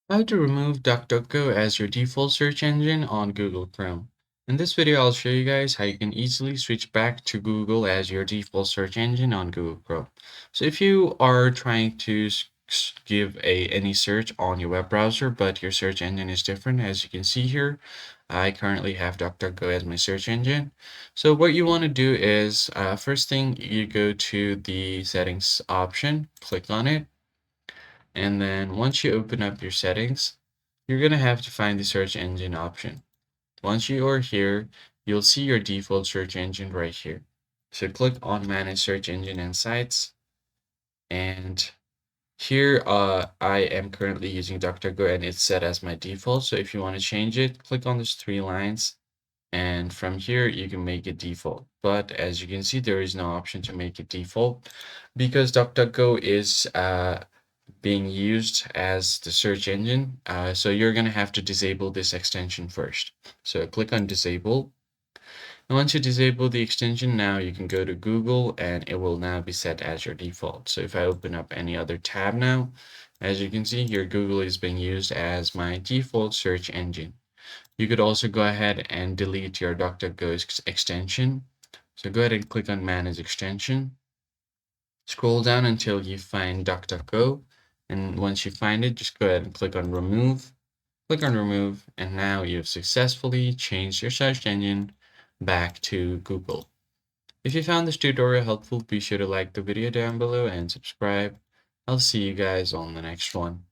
How to remove DuckDuckGo as your default search engine on Google Chrome. In this video, I'll show you guys how you can easily switch back to Google as your default search engine on Google Chrome. So if you are trying to give any search on your web browser, but your search engine is different, as you can see here, I currently have DuckDuckGo as my search engine. So what you want to do is, first thing, you go to the settings option, click on it. And then once you open up your settings, you're going to have to find the search engine option. Once you are here, you'll see your default search engine right here. So click on Manage Search Engine and Sites. And here I am currently using DuckDuckGo and it's set as my default. So if you want to change it, click on these three lines. And from here, you can make it default. But as you can see, there is no option to make it default because DuckDuckGo is being used as the search engine. So you're going to have to disable this extension first. So click on disable. And once you disable the extension, now you can go to Google and it will now be set as your default. So if I open up any other tab now, as you can see here, Google is being used as my default search engine. You could also go ahead and delete your DuckDuckGo extension. So go ahead and click on Manage Extension. Scroll down until you find DuckDuckGo. And once you find it, just go ahead and click on Remove. Click on Remove, and now you've successfully changed your search engine back to Google. If you found this tutorial helpful, be sure to like the video down below and subscribe. I'll see you guys on the next one.